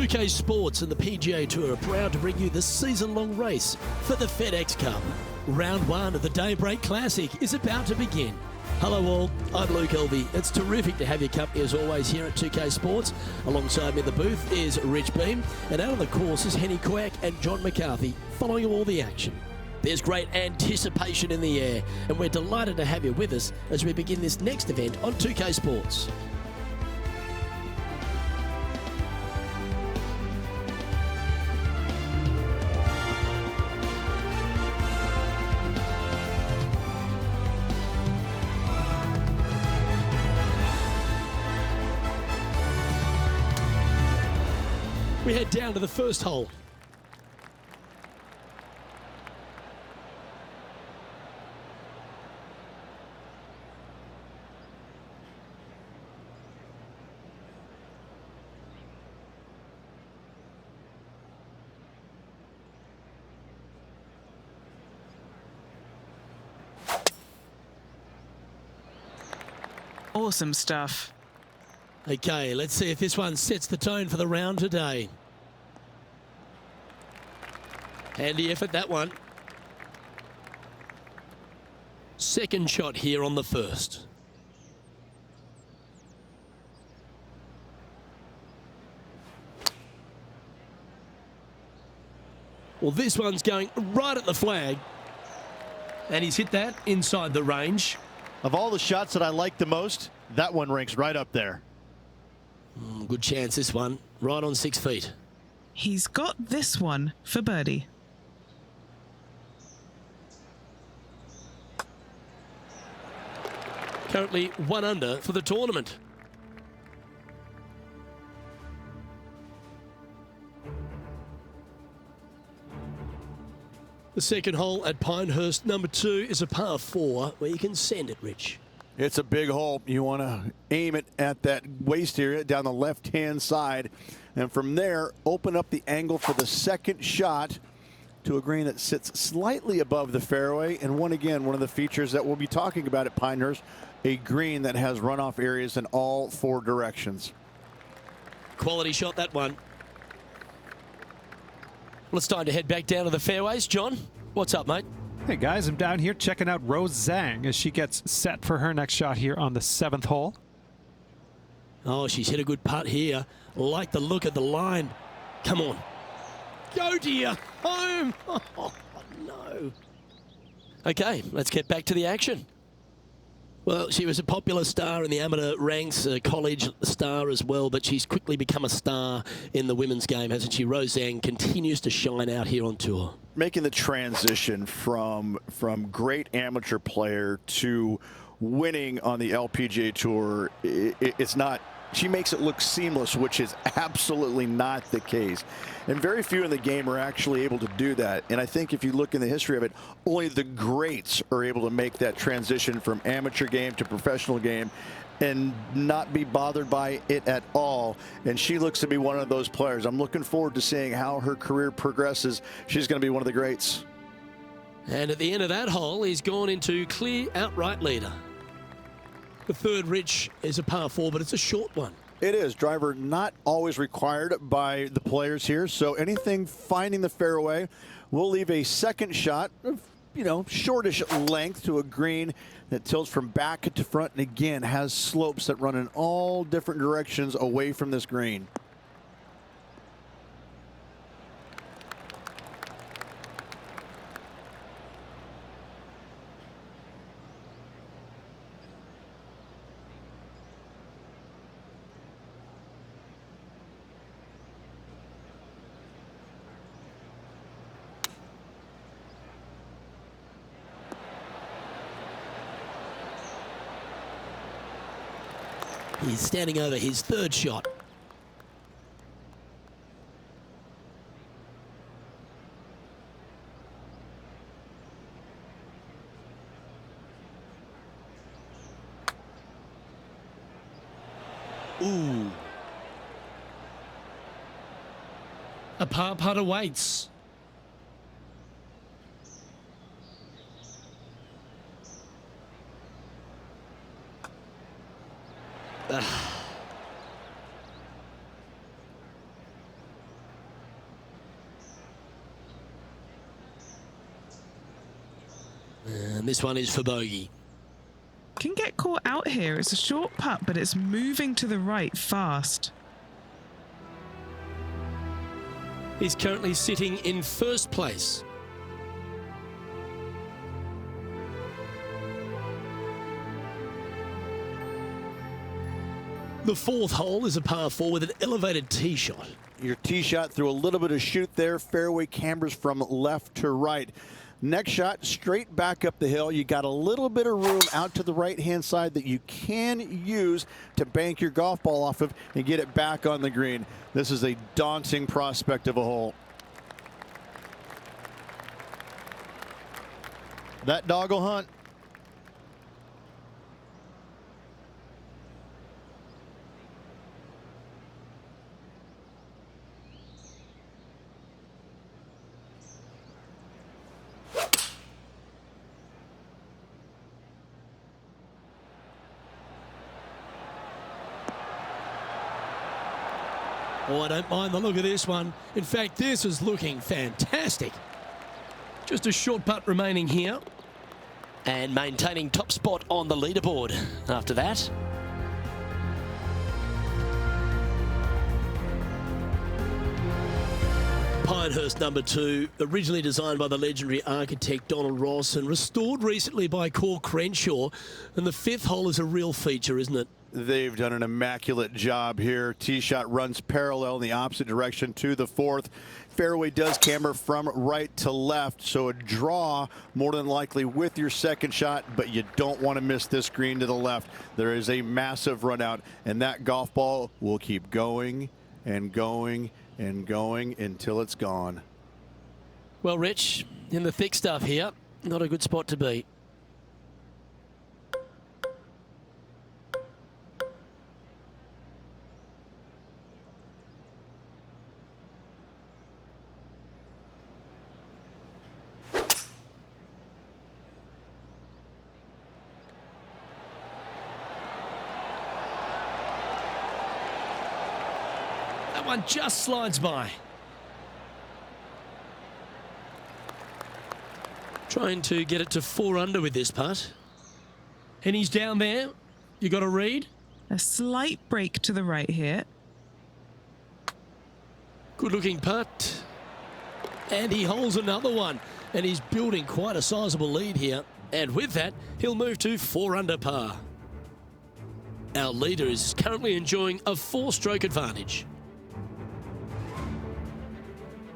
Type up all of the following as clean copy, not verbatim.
2K Sports and the PGA Tour are proud to bring you the season-long race for the FedEx Cup. Round 1 of the Daybreak Classic is about to begin. Hello all, I'm Luke Elvey. It's terrific to have your company as always here at 2K Sports. Alongside me in the booth is Rich Beam, and out on the course is Henny Quack and John McCarthy following all the action. There's great anticipation in the air, and we're delighted to have you with us as we begin this next event on 2K Sports. We head down to the first hole. Awesome stuff. Okay, let's see if this one sets the tone for the round today. Handy effort, that one. Second shot here on the first. Well, this one's going right at the flag. And he's hit that inside the range. Of all the shots that I like the most, that one ranks right up there. Good chance, this one. Right on 6 feet. He's got this one for birdie. Currently 1 under for the tournament. The second hole at Pinehurst, number 2, is a par 4 where you can send it, Rich. It's a big hole. You want to aim it at that waist area down the left-hand side. And from there, open up the angle for the second shot to a green that sits slightly above the fairway. And one of the features that we'll be talking about at Pinehurst, a green that has runoff areas in all 4 directions. Quality shot, that one. Well, it's time to head back down to the fairways. John, what's up, mate? Hey guys, I'm down here checking out Rose Zhang as she gets set for her next shot here on the 7th hole. Oh, she's hit a good putt here. Like the look of the line. Come on. Go to your home. Oh, no. Okay, let's get back to the action. Well, she was a popular star in the amateur ranks, a college star as well, but she's quickly become a star in the women's game, hasn't she? Rose Zhang continues to shine out here on tour. Making the transition from great amateur player to winning on the LPGA Tour, it's not. She makes it look seamless, which is absolutely not the case. And very few in the game are actually able to do that. And I think if you look in the history of it, only the greats are able to make that transition from amateur game to professional game and not be bothered by it at all. And she looks to be one of those players. I'm looking forward to seeing how her career progresses. She's going to be one of the greats. And at the end of that hole, he's gone into clear outright leader. The third, Rich, is a par 4, but it's a short one. It is. Driver not always required by the players here. So anything finding the fairway, we'll leave a second shot of, shortish length to a green that tilts from back to front and again has slopes that run in all different directions away from this green. He's standing over his third shot. Ooh. A par putt awaits. and this one is for bogey. Can get caught out here. It's a short putt, but it's moving to the right fast. He's currently sitting in first place. The fourth hole is a par 4 with an elevated tee shot. Your tee shot through a little bit of shoot there. Fairway cambers from left to right. Next shot, straight back up the hill. You got a little bit of room out to the right-hand side that you can use to bank your golf ball off of and get it back on the green. This is a daunting prospect of a hole. That dog will hunt. Oh, I don't mind the look of this one. In fact, this is looking fantastic. Just a short putt remaining here. And maintaining top spot on the leaderboard after that. Pinehurst number 2, originally designed by the legendary architect Donald Ross and restored recently by Core Crenshaw. And the fifth hole is a real feature, isn't it? They've done an immaculate job here. Tee shot runs parallel in the opposite direction to the fourth. Fairway does camber from right to left, so a draw more than likely with your second shot, but you don't want to miss this green to the left. There is a massive run out, and that golf ball will keep going and going and going until it's gone. Well, Rich, in the thick stuff here, not a good spot to be. That one just slides by. Trying to get it to 4 under with this putt. And he's down there. You got to read. A slight break to the right here. Good looking putt. And he holds another one. And he's building quite a sizable lead here. And with that, he'll move to 4 under par. Our leader is currently enjoying a 4-stroke advantage.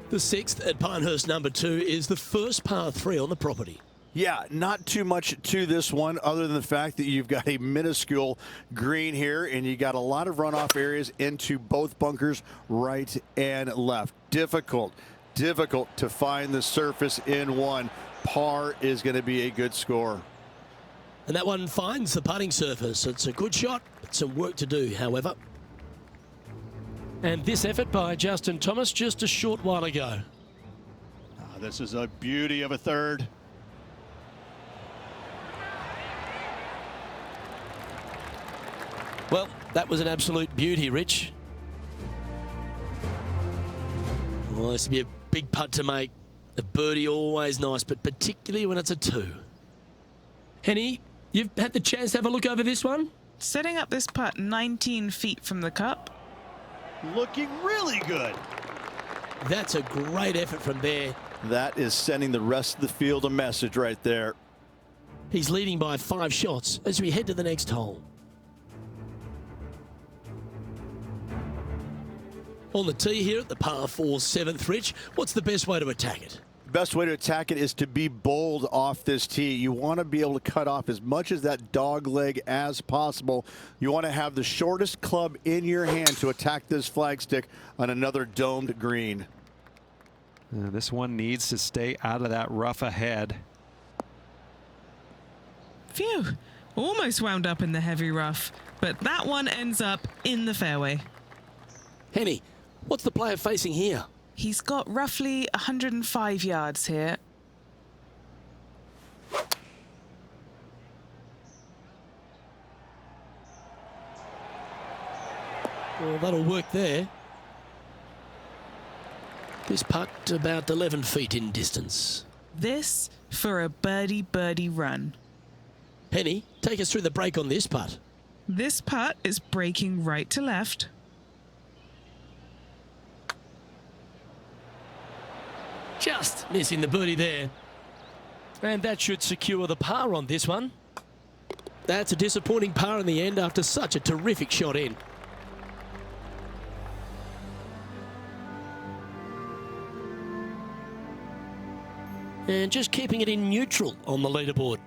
The sixth at Pinehurst number 2 is the first par 3 on the property. Yeah, not too much to this one other than the fact that you've got a minuscule green here and you got a lot of runoff areas into both bunkers, right and left. Difficult to find the surface in one. Par is going to be a good score. And that one finds the putting surface. It's a good shot, but some work to do, however. And this effort by Justin Thomas just a short while ago. This is a beauty of a third. Well, that was an absolute beauty, Rich. Well, this would be a big putt to make. A birdie always nice, but particularly when it's a 2. Henny, you've had the chance to have a look over this one? Setting up this putt 19 feet from the cup. Looking really good. That's a great effort from there. That is sending the rest of the field a message right there. He's leading by 5 shots as we head to the next hole. On the tee here at the par 4 7th, Rich, what's the best way to attack it? Best way to attack it is to be bold off this tee. You want to be able to cut off as much as that dog leg as possible. You want to have the shortest club in your hand to attack this flagstick on another domed green. This one needs to stay out of that rough ahead. Phew, almost wound up in the heavy rough, but that one ends up in the fairway. Henny, what's the player facing here? He's got roughly 105 yards here. Well, that'll work there. This putt about 11 feet in distance. This for a birdie run. Penny, take us through the break on this putt. This putt is breaking right to left. Just missing the birdie there. And that should secure the par on this one. That's a disappointing par in the end after such a terrific shot in. And just keeping it in neutral on the leaderboard.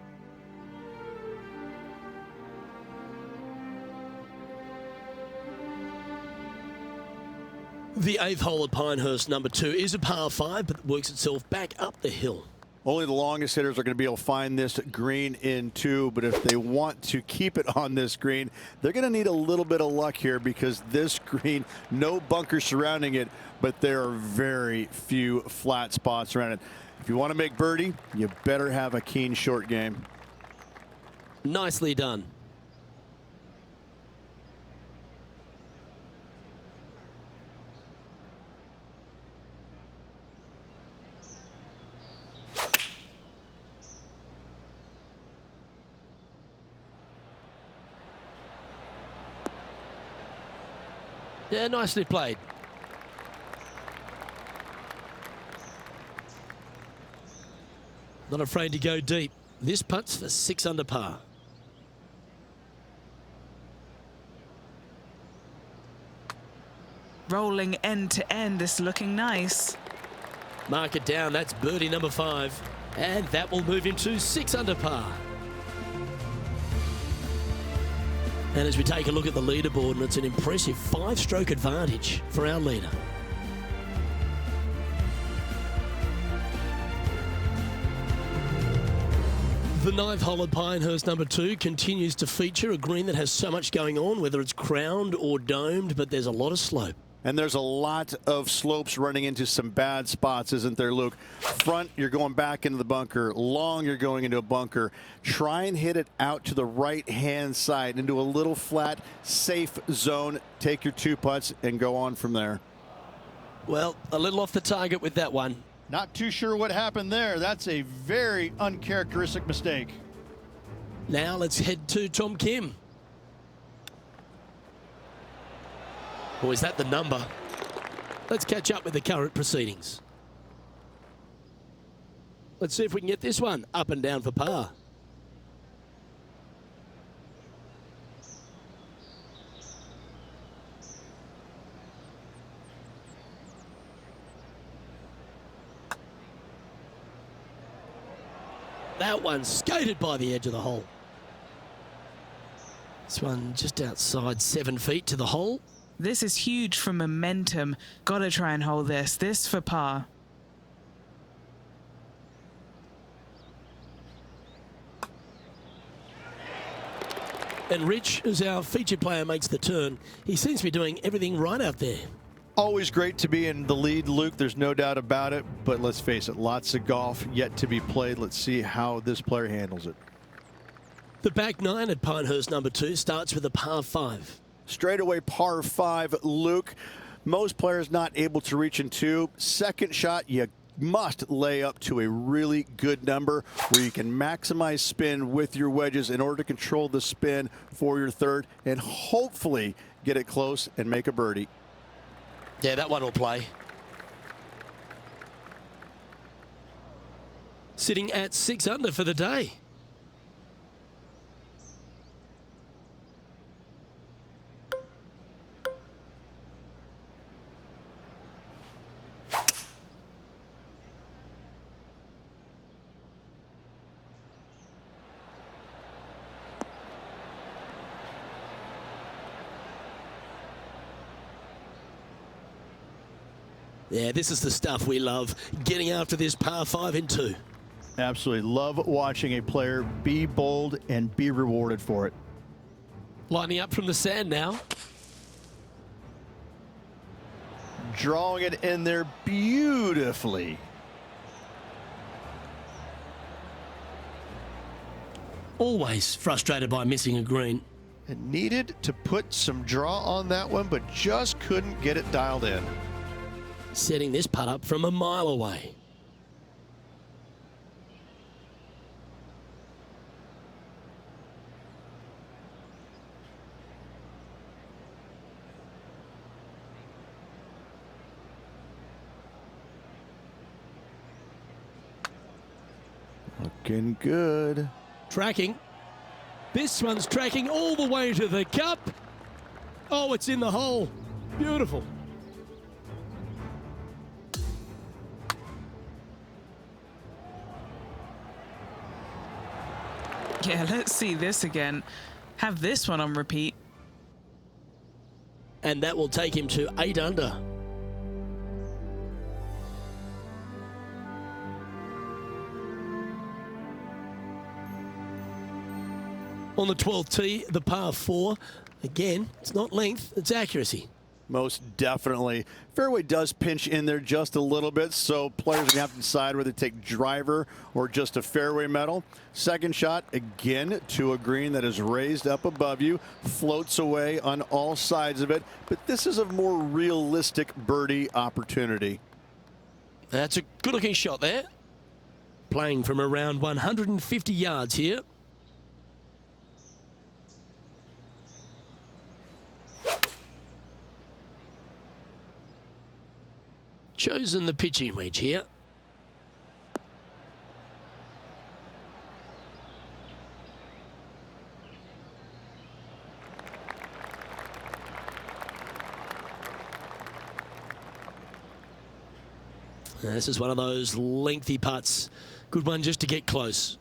The 8th hole at Pinehurst, number 2, is a par 5, but works itself back up the hill. Only the longest hitters are going to be able to find this green in 2, but if they want to keep it on this green, they're going to need a little bit of luck here because this green, no bunkers surrounding it, but there are very few flat spots around it. If you want to make birdie, you better have a keen short game. Nicely done. Yeah, nicely played. Not afraid to go deep. This putt's for 6 under par. Rolling end to end, this looking nice. Mark it down, that's birdie number 5. And that will move him to 6 under par. And as we take a look at the leaderboard, and it's an impressive 5-stroke advantage for our leader. The 9th hole at Pinehurst, number 2, continues to feature a green that has so much going on, whether it's crowned or domed, but there's a lot of slope. And there's a lot of slopes running into some bad spots, isn't there, Luke? Front, you're going back into the bunker. Long, you're going into a bunker. Try and hit it out to the right-hand side into a little flat, safe zone. Take your 2 putts and go on from there. Well, a little off the target with that one. Not too sure what happened there. That's a very uncharacteristic mistake. Now let's head to Tom Kim. Or is that the number? Let's catch up with the current proceedings. Let's see if we can get this one up and down for par. That one skated by the edge of the hole. This one just outside 7 feet to the hole. This is huge for momentum. Gotta try and hold this. This for par. And Rich, as our featured player makes the turn, he seems to be doing everything right out there. Always great to be in the lead, Luke. There's no doubt about it. But let's face it, lots of golf yet to be played. Let's see how this player handles it. The back 9 at Pinehurst, number 2, starts with a par 5. Straightaway par 5, Luke. Most players not able to reach in 2. Second shot, you must lay up to a really good number where you can maximize spin with your wedges in order to control the spin for your third and hopefully get it close and make a birdie. Yeah, that one will play. Sitting at 6 under for the day. Yeah, this is the stuff we love, getting after this par 5 in 2. Absolutely love watching a player be bold and be rewarded for it. Lining up from the sand now. Drawing it in there beautifully. Always frustrated by missing a green. And needed to put some draw on that one, but just couldn't get it dialed in. Setting this putt up from a mile away. Looking good. Tracking. This one's tracking all the way to the cup. Oh, it's in the hole. Beautiful. Yeah, let's see this again. Have this one on repeat. And that will take him to 8 under. On the 12th tee, the par 4. Again, it's not length, it's accuracy. Most definitely. Fairway does pinch in there just a little bit, so players are going to have to decide whether to take driver or just a fairway metal. Second shot, again, to a green that is raised up above you, floats away on all sides of it, but this is a more realistic birdie opportunity. That's a good-looking shot there. Playing from around 150 yards here. Chosen the pitching wedge here. This is one of those lengthy putts. Good one just to get close.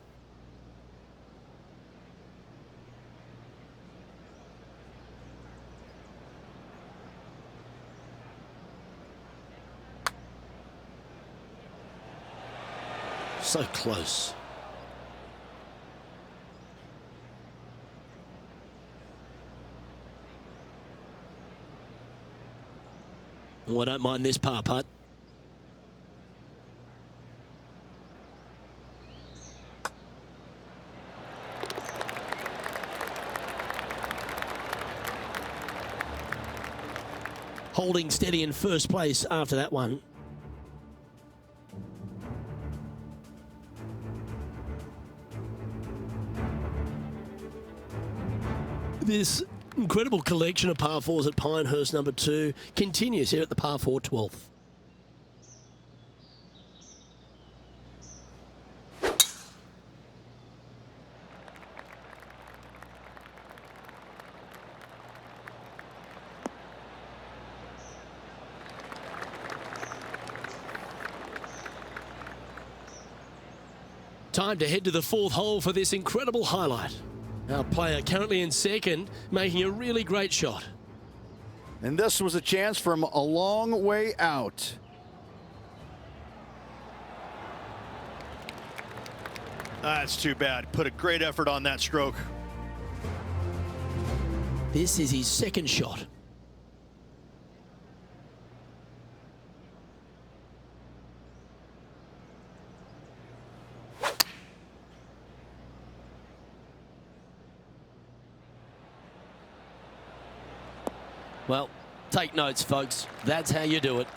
So close. Oh, I don't mind this par putt. Holding steady in first place after that one. This incredible collection of par 4s at Pinehurst number 2 continues here at the par 4 12th. Time to head to the 4th hole for this incredible highlight. Our player currently in second, making a really great shot. And this was a chance from a long way out. That's too bad. Put a great effort on that stroke. This is his second shot. Well, take notes, folks. That's how you do it.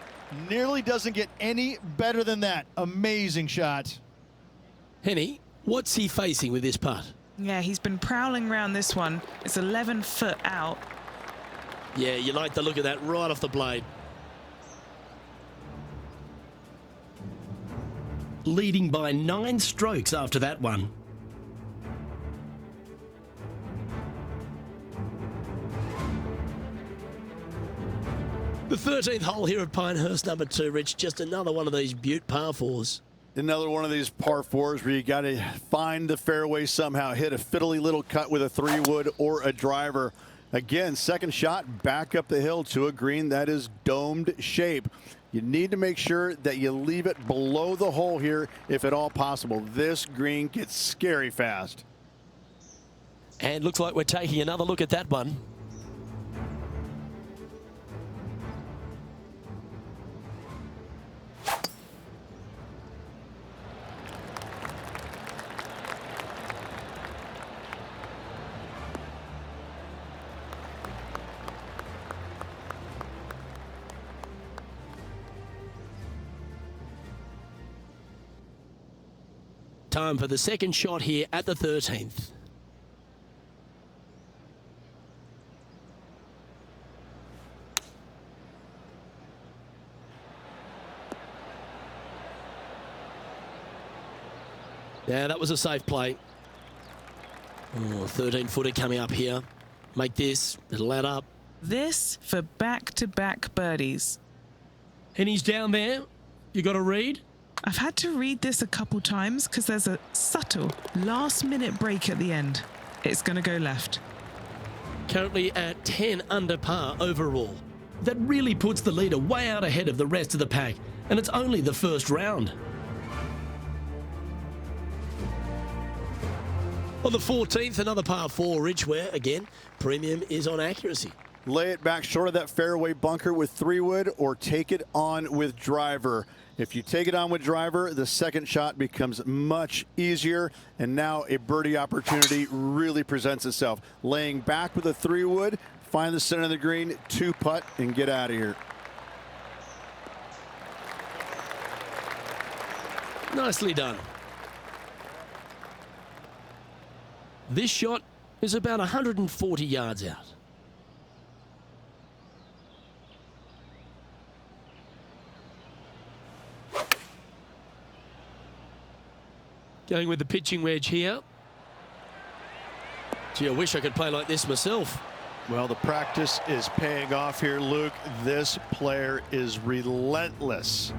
Nearly doesn't get any better than that. Amazing shot. Henny, what's he facing with this putt? Yeah, he's been prowling around this one. It's 11 foot out. Yeah, you like the look of that right off the blade. Leading by 9 strokes after that one. The 13th hole here at Pinehurst number 2, Rich. Just another one of these beaut par 4s. Another one of these par 4s where you got to find the fairway somehow, hit a fiddly little cut with a 3-wood or a driver. Again, second shot back up the hill to a green that is domed shape. You need to make sure that you leave it below the hole here if at all possible. This green gets scary fast. And looks like we're taking another look at that one. Time for the second shot here at the 13th. Yeah, that was a safe play. Oh, 13-footer coming up here. Make this. It'll add up. This for back-to-back birdies. And he's down there. You got to read? I've had to read this a couple times because there's a subtle last-minute break at the end. It's going to go left. Currently at 10 under par overall. That really puts the leader way out ahead of the rest of the pack. And it's only the first round. On the 14th, another par 4, Rich, where, again, premium is on accuracy. Lay it back short of that fairway bunker with 3-wood or take it on with driver. If you take it on with driver, the second shot becomes much easier, and now a birdie opportunity really presents itself. Laying back with a 3-wood, find the center of the green, 2-putt, and get out of here. Nicely done. This shot is about 140 yards out. Going with the pitching wedge here. Gee, I wish I could play like this myself. Well, the practice is paying off here, Luke. This player is relentless.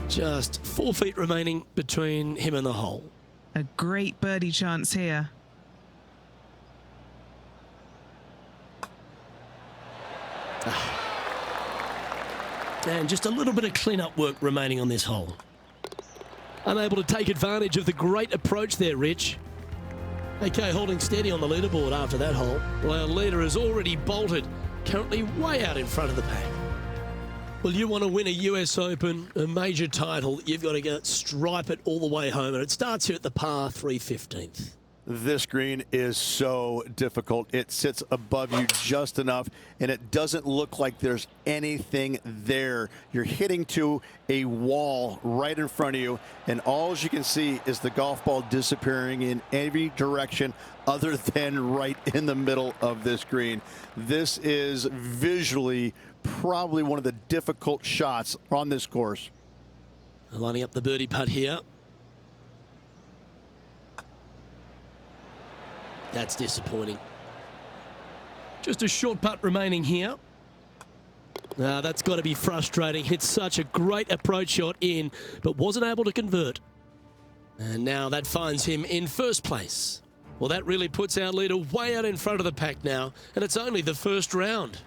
Just 4 feet remaining between him and the hole. A great birdie chance here. And just a little bit of clean-up work remaining on this hole. Unable to take advantage of the great approach there, Rich. Okay, holding steady on the leaderboard after that hole. Well, our leader has already bolted, currently way out in front of the pack. Well, you want to win a US Open, a major title, you've got to go stripe it all the way home, and it starts here at the par 315th. This green is so difficult. It sits above you just enough, and it doesn't look like there's anything there. You're hitting to a wall right in front of you, and all you can see is the golf ball disappearing in every direction other than right in the middle of this green. This is visually probably one of the difficult shots on this course. Lining up the birdie putt here. That's disappointing. Just a short putt remaining here. That's got to be frustrating. Hit such a great approach shot in, but wasn't able to convert. And now that finds him in first place. Well, that really puts our leader way out in front of the pack now, and it's only the first round.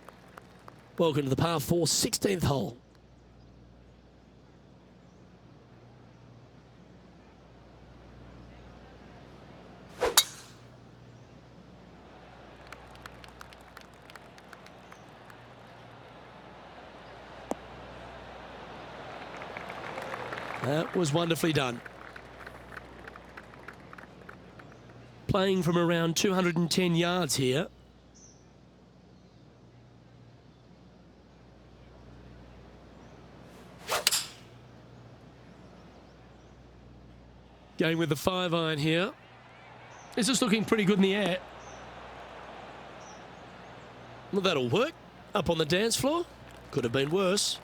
Welcome to the par 4 16th hole. That was wonderfully done. Playing from around 210 yards here. Going with the 5-iron here. This is looking pretty good in the air. Well, that'll work. Up on the dance floor. Could have been worse.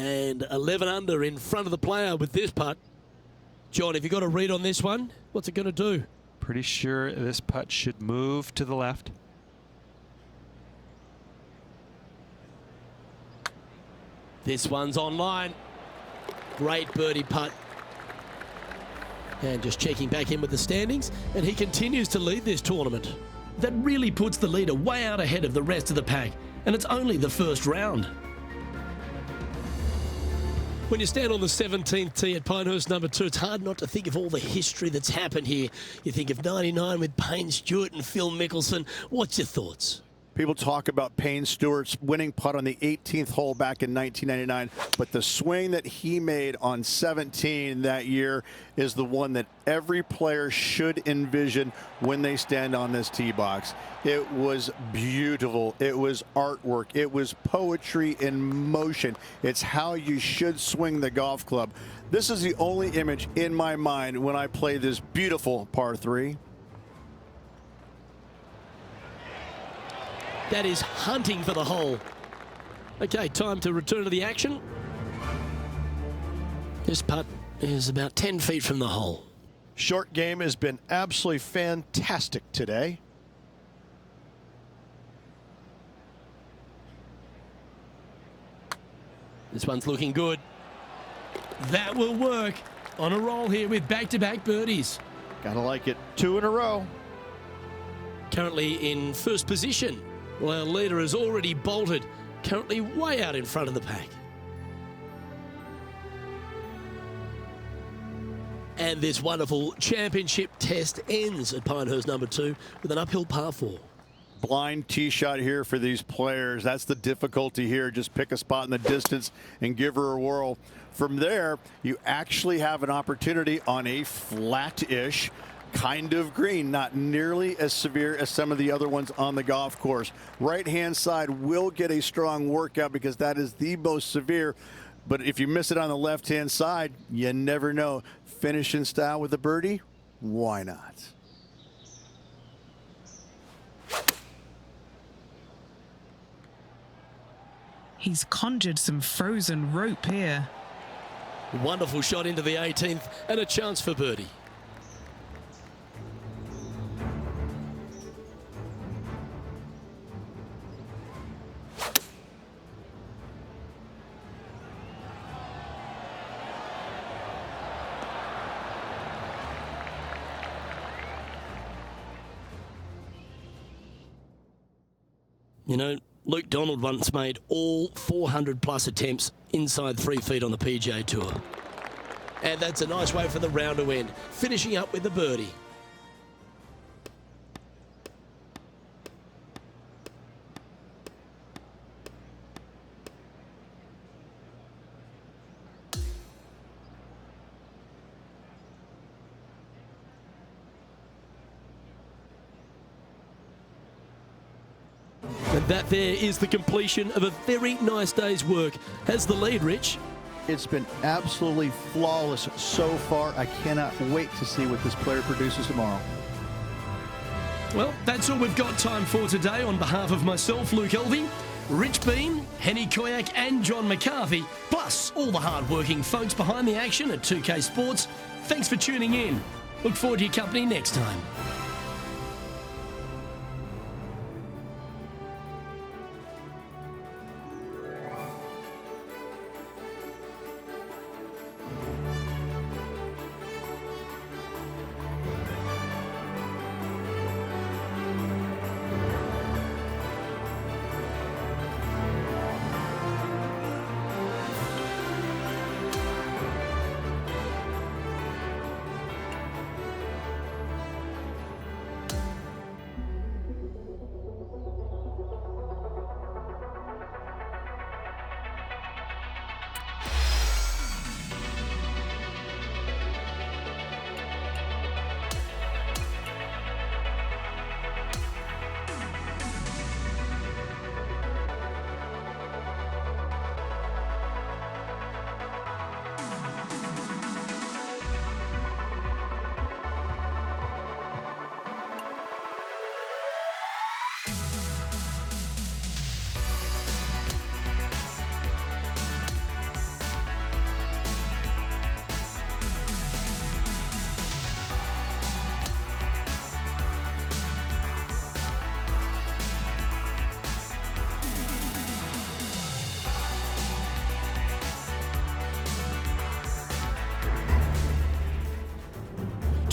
And 11 under in front of the player with this putt. John, have you got a read on this one? What's it going to do? Pretty sure this putt should move to the left. This one's online. Great birdie putt. And just checking back in with the standings, and he continues to lead this tournament. That really puts the leader way out ahead of the rest of the pack, and it's only the first round. When you stand on the 17th tee at Pinehurst number 2, it's hard not to think of all the history that's happened here. You think of 99 with Payne Stewart and Phil Mickelson. What's your thoughts? People talk about Payne Stewart's winning putt on the 18th hole back in 1999, but the swing that he made on 17 that year is the one that every player should envision when they stand on this tee box. It was beautiful. It was artwork. It was poetry in motion. It's how you should swing the golf club. This is the only image in my mind when I play this beautiful par 3. That is hunting for the hole. Okay, time to return to the action. This putt is about 10 feet from the hole. Short game has been absolutely fantastic today. This one's looking good. That will work. On a roll here with back-to-back birdies. Gotta like it. 2 in a row. Currently in first position. Well, our leader has already bolted, currently way out in front of the pack. And this wonderful championship test ends at Pinehurst number 2 with an uphill par 4. Blind tee shot here for these players. That's the difficulty here. Just pick a spot in the distance and give her a whirl. From there, you actually have an opportunity on a flat-ish kind of green, not nearly as severe as some of the other ones on the golf course. Right-hand side will get a strong workout because that is the most severe. But if you miss it on the left-hand side, you never know. Finish in style with a birdie? Why not? He's conjured some frozen rope here. Wonderful shot into the 18th and a chance for birdie. You know, Luke Donald once made all 400-plus attempts inside 3 feet on the PGA Tour. And that's a nice way for the round to end, finishing up with the birdie. And that there is the completion of a very nice day's work. Has the lead, Rich? It's been absolutely flawless so far. I cannot wait to see what this player produces tomorrow. Well, that's all we've got time for today. On behalf of myself, Luke Elvey, Rich Bean, Henny Koyak and John McCarthy, plus all the hard-working folks behind the action at 2K Sports, thanks for tuning in. Look forward to your company next time.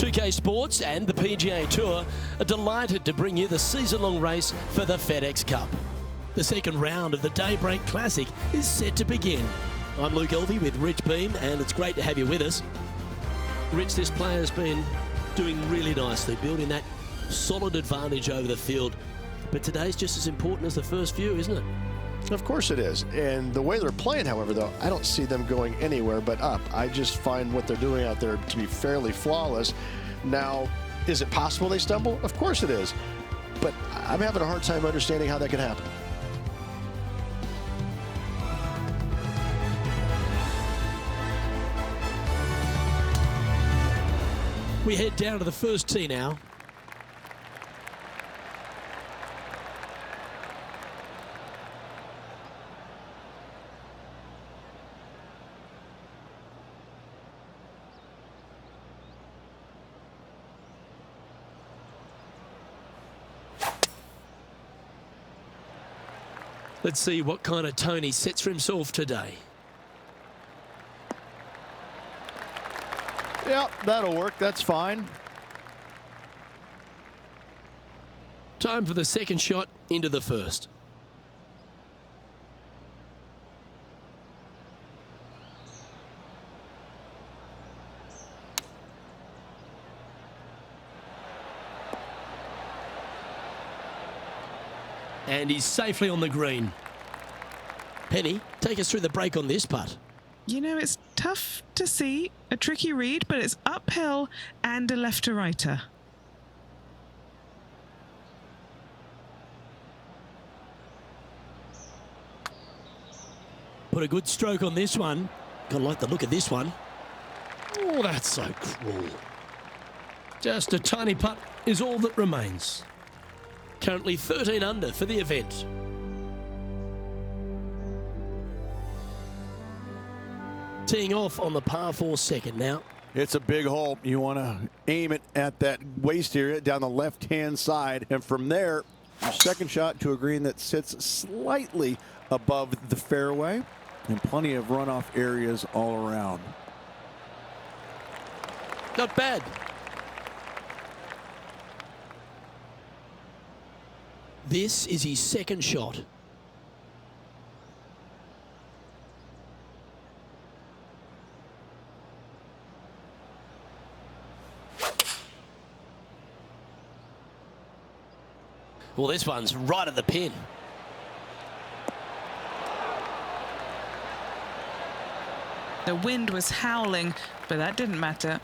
2K Sports and the PGA Tour are delighted to bring you the season-long race for the FedEx Cup. The second round of the Daybreak Classic is set to begin. I'm Luke Elvey with Rich Beam, and it's great to have you with us. Rich, this player's been doing really nicely, building that solid advantage over the field. But today's just as important as the first few, isn't it? Of course it is. And the way they're playing, however, though, I don't see them going anywhere but up. I just find what they're doing out there to be fairly flawless. Now, is it possible they stumble? Of course it is. But I'm having a hard time understanding how that could happen. We head down to the first tee now. Let's see what kind of tone he sets for himself today. Yeah, that'll work. That's fine. Time for the second shot into the first. And he's safely on the green. Penny, take us through the break on this putt. You know, it's tough to see, a tricky read, but it's uphill and a left-to-righter. Put a good stroke on this one. Gotta like the look of this one. Oh, that's so cruel. Just a tiny putt is all that remains. Currently 13 under for the event. Teeing off on the par 4 second now. It's a big hole. You want to aim it at that waist area down the left-hand side. And from there, your second shot to a green that sits slightly above the fairway and plenty of runoff areas all around. Not bad. This is his second shot. Well, this one's right at the pin. The wind was howling, but that didn't matter.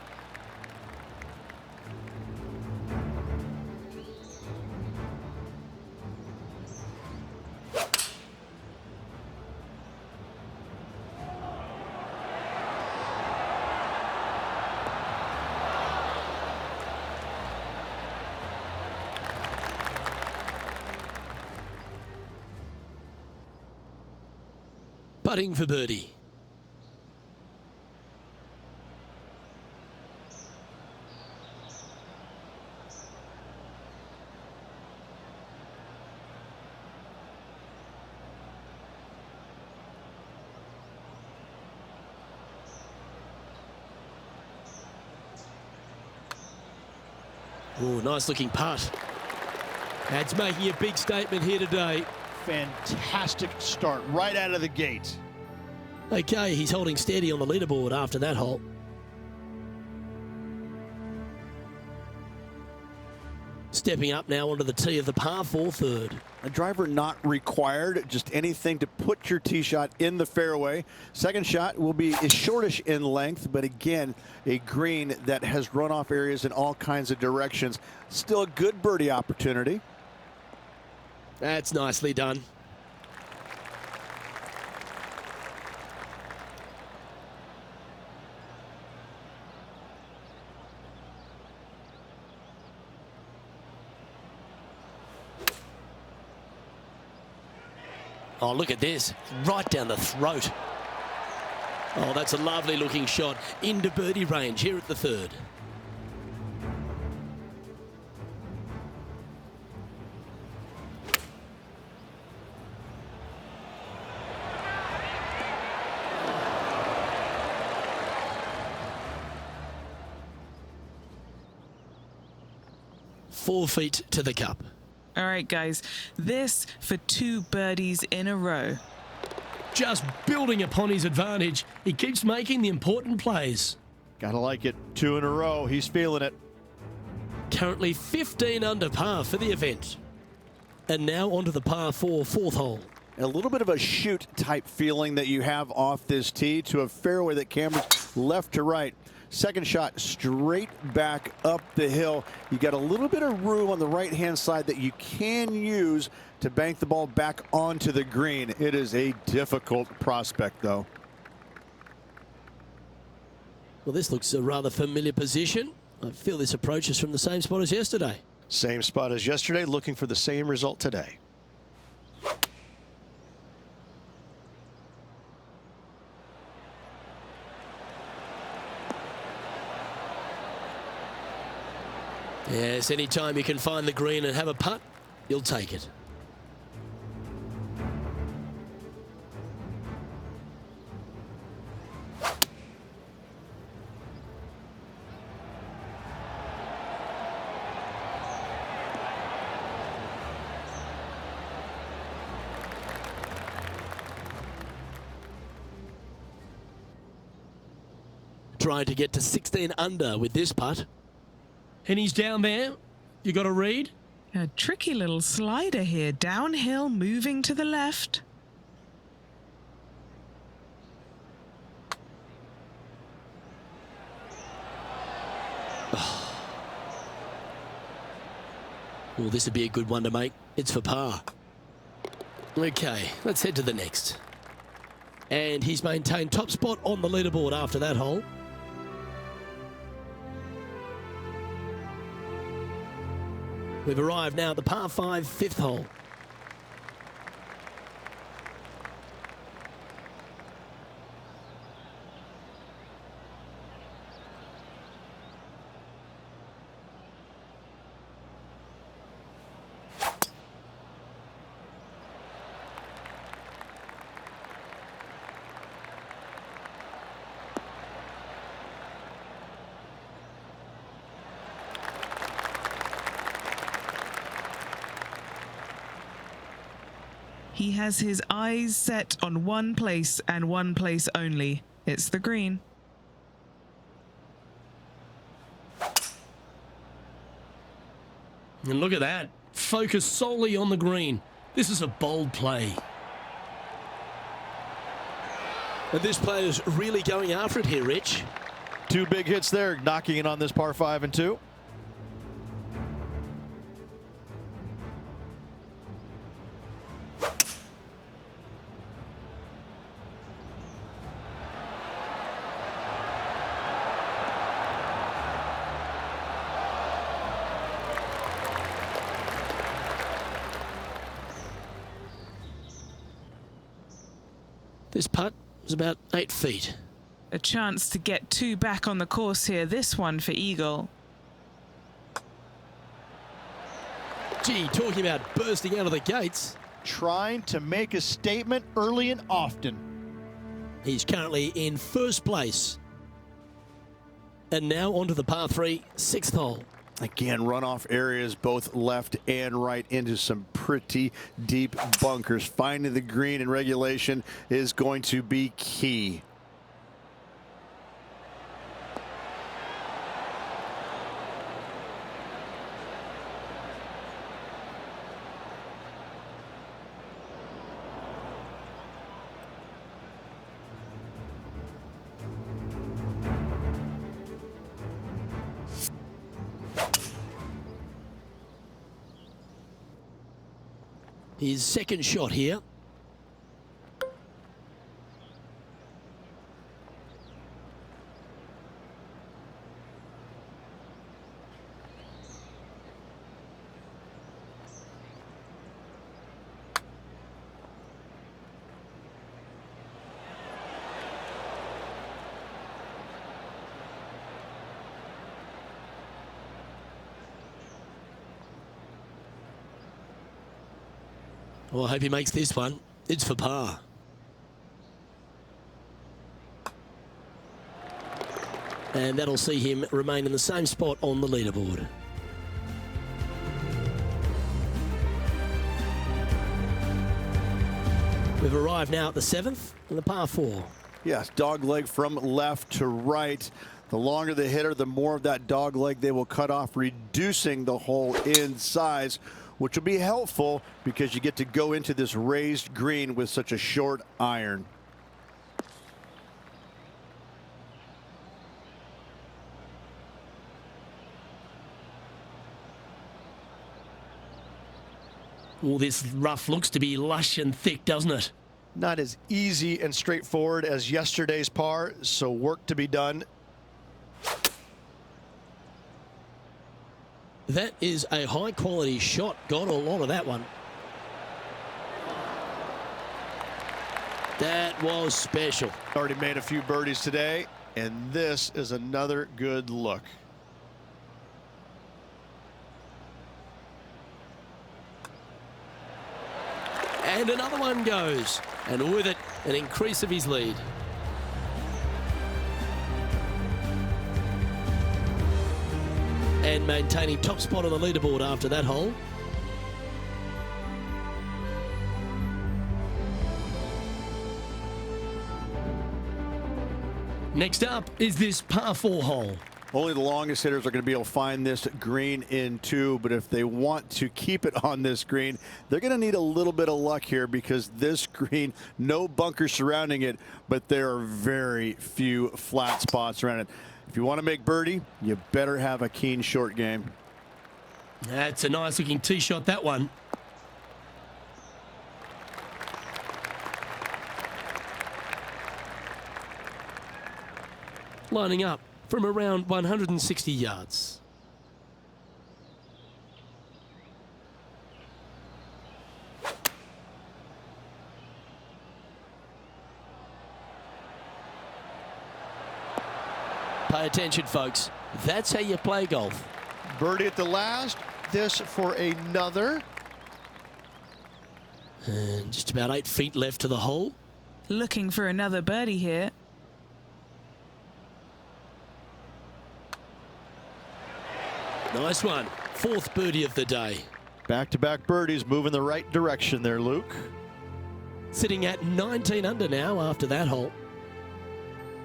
Putting for birdie. Oh, nice looking putt. That's making a big statement here today. Fantastic start right out of the gate. Okay, he's holding steady on the leaderboard after that hole. Stepping up now onto the tee of the par 4 third. A driver not required, just anything to put your tee shot in the fairway. Second shot will be shortish in length, but again, a green that has runoff areas in all kinds of directions. Still a good birdie opportunity. That's nicely done. Oh, look at this. Right down the throat. Oh, that's a lovely looking shot into birdie range here at the third. 4 feet to the cup. All right, guys, this for 2 birdies in a row. Just building upon his advantage, he keeps making the important plays. Gotta like it. 2 in a row. He's feeling it. Currently 15 under par for the event. And now onto the par 4 fourth hole. A little bit of a shoot type feeling that you have off this tee to a fairway that cameras left to right. Second shot straight back up the hill. You got a little bit of room on the right hand side that you can use to bank the ball back onto the green. It is a difficult prospect though. Well, this looks a rather familiar position. I feel this approach is from the same spot as yesterday. Same spot as yesterday, looking for the same result today. Yes, anytime you can find the green and have a putt, you'll take it. Trying to get to 16 under with this putt. And he's down there. You got a read? A tricky little slider here, downhill, moving to the left. Well, this would be a good one to make. It's for par. Okay, let's head to the next. And he's maintained top spot on the leaderboard after that hole. We've arrived now at the par 5 fifth hole. He has his eyes set on one place and one place only. It's the green. And look at that. Focus solely on the green. This is a bold play. And this player is really going after it here, Rich. 2 big hits there, knocking it on this par 5 and 2. This putt was about 8 feet. A chance to get 2 back on the course here. This one for Eagle. Gee, talking about bursting out of the gates. Trying to make a statement early and often. He's currently in first place. And now onto the par 3 sixth hole. Again, runoff areas both left and right into some pretty deep bunkers. Finding the green in regulation is going to be key. His second shot here. Well, I hope he makes this one. It's for par. And that'll see him remain in the same spot on the leaderboard. We've arrived now at the 7th and the par 4. Yes, dog leg from left to right. The longer the hitter, the more of that dog leg they will cut off, reducing the hole in size, which will be helpful because you get to go into this raised green with such a short iron. Well, this rough looks to be lush and thick, doesn't it? Not as easy and straightforward as yesterday's par, so work to be done. That is a high-quality shot. Got a lot of that one. That was special. Already made a few birdies today, and this is another good look. And another one goes. And with it, an increase of his lead. And maintaining top spot on the leaderboard after that hole. Next up is this par 4 hole. Only the longest hitters are going to be able to find this green in 2, but if they want to keep it on this green, they're going to need a little bit of luck here because this green, no bunkers surrounding it, but there are very few flat spots around it. If you want to make birdie, you better have a keen short game. That's a nice looking tee shot, that one. Lining up from around 160 yards. Pay attention, folks. That's how you play golf. Birdie at the last. This for another. And just about 8 feet left to the hole. Looking for another birdie here. Nice one. 4th birdie of the day. Back-to-back birdies, moving the right direction there, Luke. Sitting at 19 under now after that hole.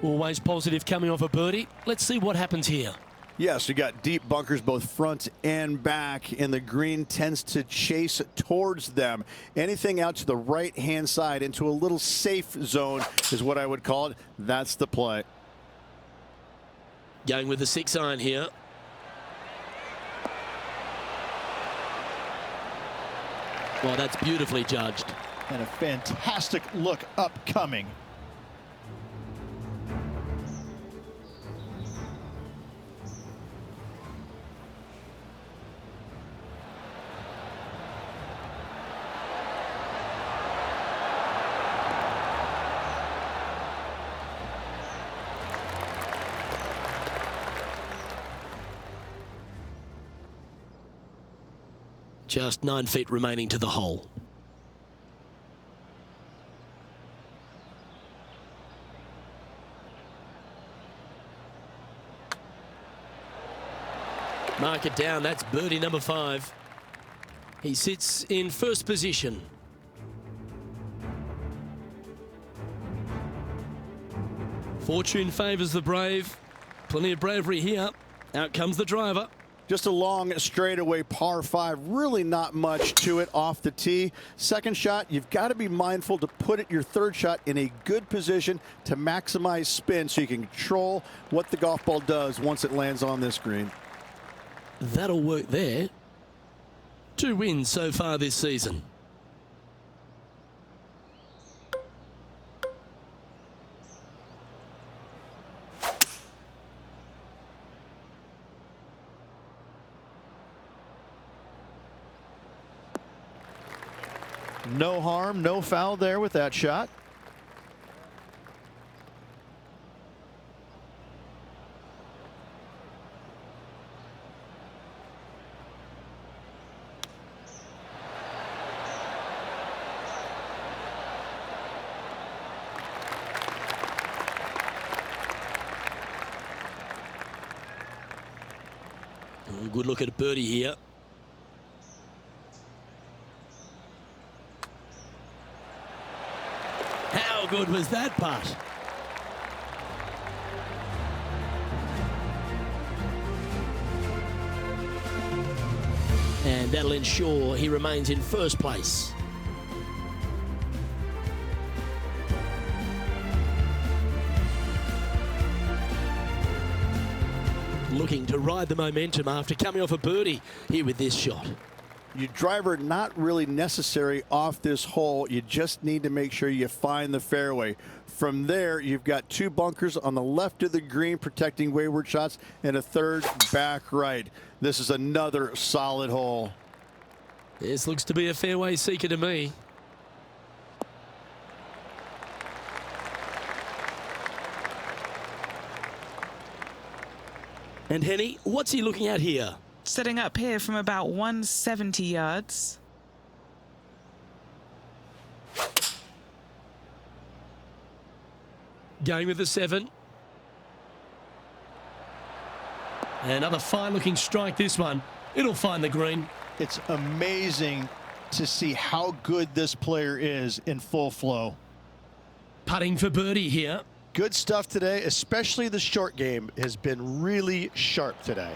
Always positive coming off a birdie. Let's see what happens here. Yes, you got deep bunkers both front and back, and the green tends to chase towards them. Anything out to the right-hand side into a little safe zone is what I would call it. That's the play. Going with the 6 iron here. Well, that's beautifully judged. And a fantastic look upcoming. Just 9 feet remaining to the hole. Mark it down. That's birdie number 5. He sits in first position. Fortune favours the brave. Plenty of bravery here. Out comes the driver. Just a long straightaway par 5, really not much to it off the tee. Second shot, you've got to be mindful to put your third shot in a good position to maximize spin so you can control what the golf ball does once it lands on this green. That'll work there. 2 wins so far this season. No harm, no foul there with that shot. Good look at a birdie here. good was that putt? And that'll ensure he remains in first place. Looking to ride the momentum after coming off a birdie here with this shot. Your driver not really necessary off this hole. You just need to make sure you find the fairway. From there, you've got 2 bunkers on the left of the green protecting wayward shots and a 3rd back right. This is another solid hole. This looks to be a fairway seeker to me. And Henny, what's he looking at here? Setting up here from about 170 yards. Going with the 7. Another fine-looking strike, this one. It'll find the green. It's amazing to see how good this player is in full flow. Putting for birdie here. Good stuff today, especially the short game has been really sharp today.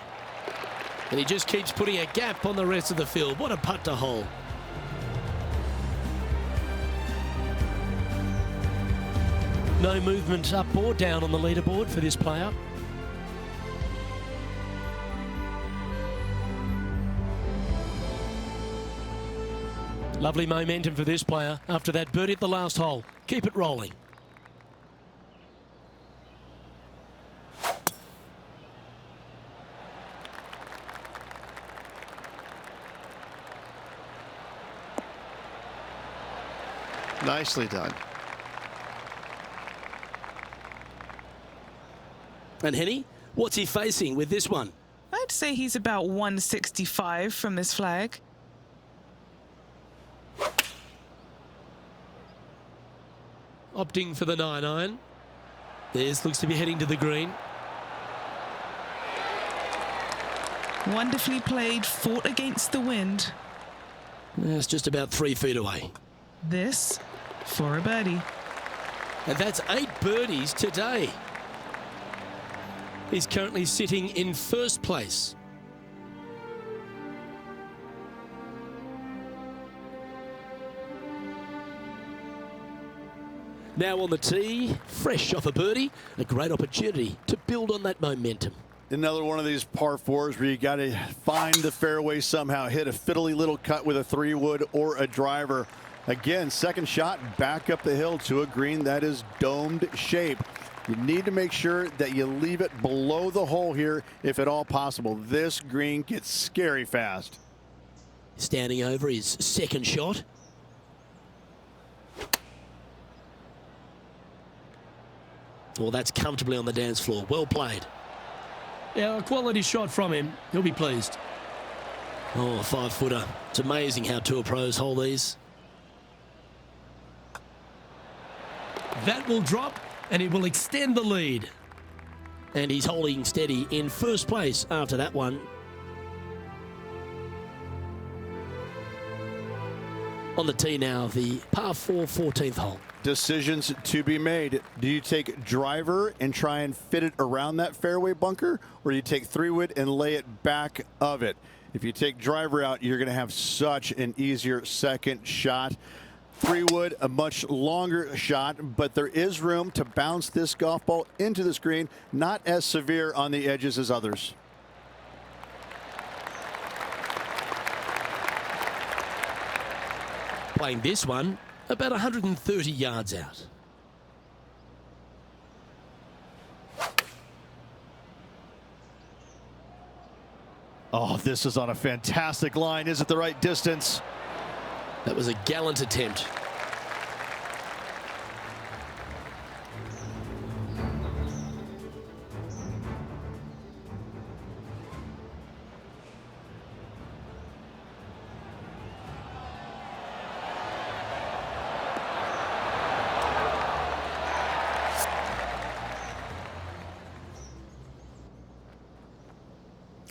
And he just keeps putting a gap on the rest of the field. What a putt to hole. No movement up or down on the leaderboard for this player. Lovely momentum for this player after that birdie at the last hole. Keep it rolling. Nicely done. And Henny, what's he facing with this one? I'd say he's about 165 from this flag. Opting for the 9-iron. This looks to be heading to the green. Wonderfully played, fought against the wind. It's just about 3 feet away. This for a birdie. And that's 8 birdies today. He's currently sitting in first place. Now on the tee, fresh off a birdie, a great opportunity to build on that momentum. Another one of these par 4s where you got to find the fairway somehow, hit a fiddly little cut with a 3-wood or a driver. Again, second shot back up the hill to a green that is domed shape. You need to make sure that you leave it below the hole here if at all possible. This green gets scary fast. Standing over his second shot. Well, that's comfortably on the dance floor. Well played. Yeah, a quality shot from him. He'll be pleased. Oh, a 5-footer. It's amazing how tour pros hold these. That will drop, and it will extend the lead. And he's holding steady in first place after that one. On the tee now, the par 4 14th hole. Decisions to be made. Do you take driver and try and fit it around that fairway bunker, or do you take 3-wood and lay it back of it? If you take driver out, you're going to have such an easier second shot. 3-wood, a much longer shot, but there is room to bounce this golf ball into the screen, not as severe on the edges as others. Playing this one about 130 yards out. Oh, this is on a fantastic line. Is it the right distance? That was a gallant attempt.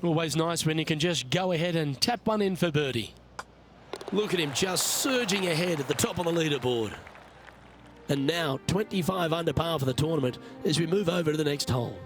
Always nice when you can just go ahead and tap one in for birdie. Look at him just surging ahead at the top of the leaderboard. And now 25 under par for the tournament as we move over to the next hole.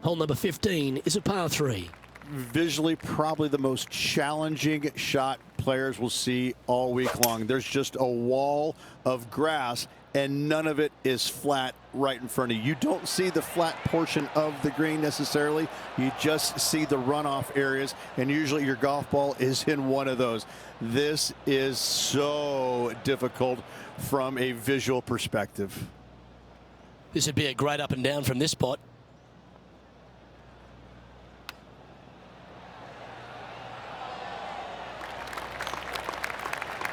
Hole number 15 is a par 3. Visually, probably the most challenging shot players will see all week long. There's just a wall of grass, and none of it is flat right in front of you. You don't see the flat portion of the green necessarily. You just see the runoff areas, and usually your golf ball is in one of those. This is so difficult from a visual perspective. This would be a great up and down from this spot.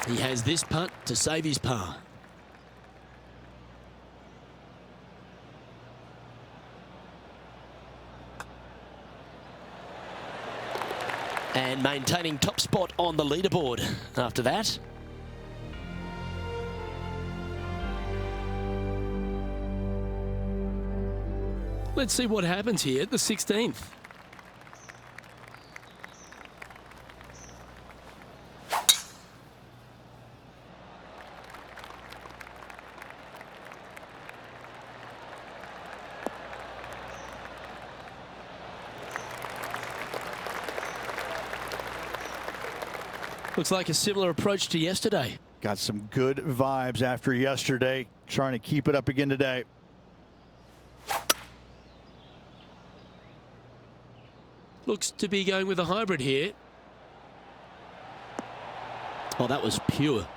He has this putt to save his par. And maintaining top spot on the leaderboard after that. Let's see what happens here at the 16th. Looks like a similar approach to yesterday. Got some good vibes after yesterday. Trying to keep it up again today. Looks to be going with a hybrid here. Oh, that was pure.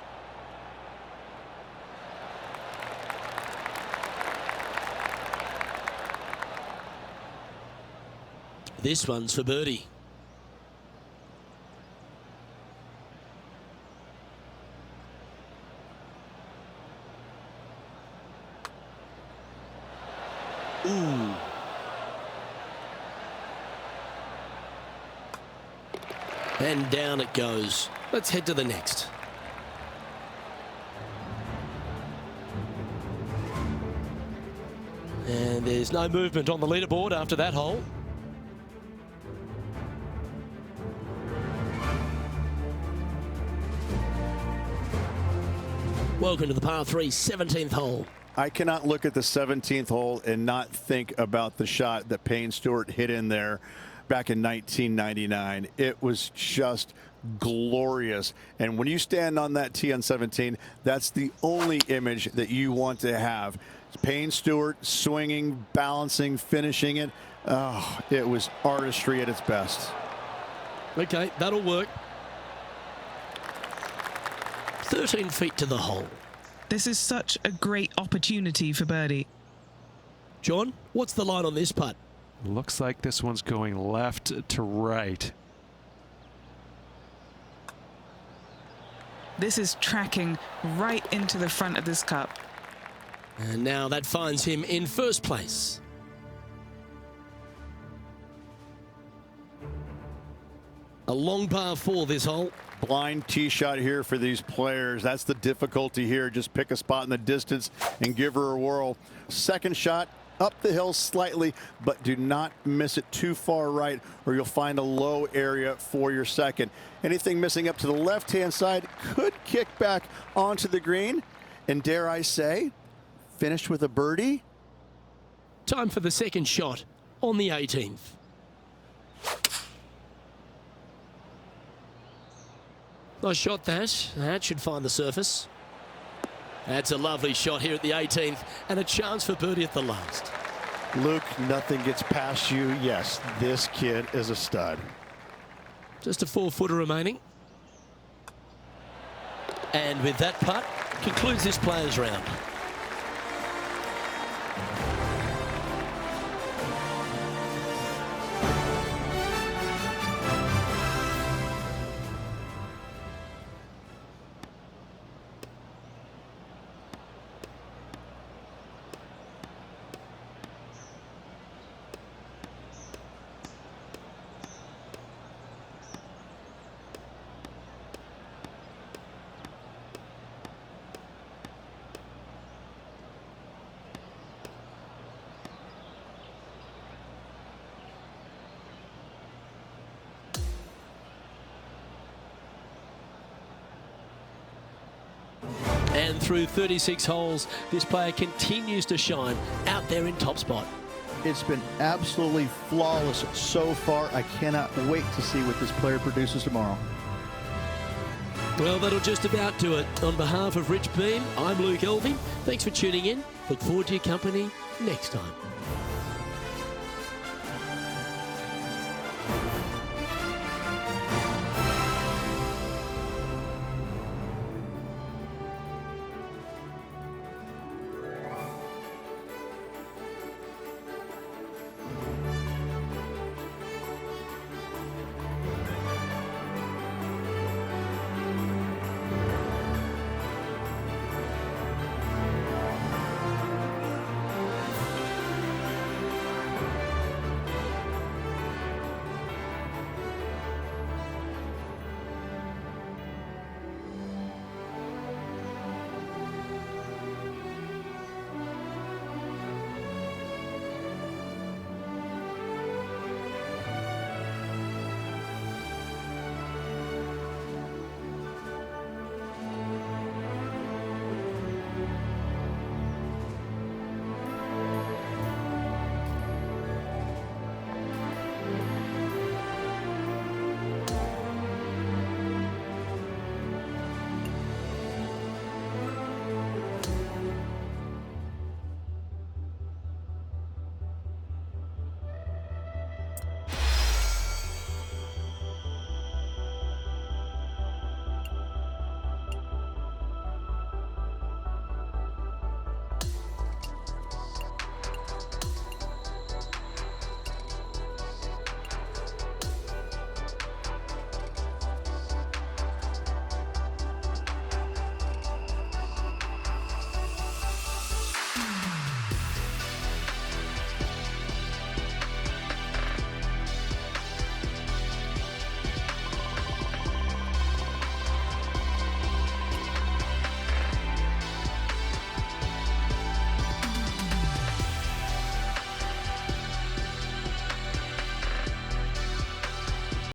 This one's for birdie. Ooh. And down it goes. Let's head to the next. And there's no movement on the leaderboard after that hole. Welcome to the par 3 17th hole. I cannot look at the 17th hole and not think about the shot that Payne Stewart hit in there back in 1999. It was just glorious. And when you stand on that tee on 17, that's the only image that you want to have. Payne Stewart swinging, balancing, finishing it. Oh, it was artistry at its best. Okay, that'll work. 13 feet to the hole. This is such a great opportunity for birdie. John, what's the line on this putt? Looks like this one's going left to right. This is tracking right into the front of this cup. And now that finds him in first place. A long par 4 this hole. Blind tee shot here for these players. That's the difficulty here. Just pick a spot in the distance and give her a whirl. Second shot up the hill slightly, but do not miss it too far right or you'll find a low area for your second. Anything missing up to the left-hand side could kick back onto the green. And dare I say, finished with a birdie. Time for the second shot on the 18th. Nice shot that. That should find the surface. That's a lovely shot here at the 18th and a chance for birdie at the last. Luke, nothing gets past you. Yes, this kid is a stud. Just a 4-footer remaining. And with that putt, concludes this players round. And through 36 holes, this player continues to shine out there in top spot. It's been absolutely flawless so far. I cannot wait to see what this player produces tomorrow. Well, that'll just about do it. On behalf of Rich Beam, I'm Luke Elving. Thanks for tuning in. Look forward to your company next time.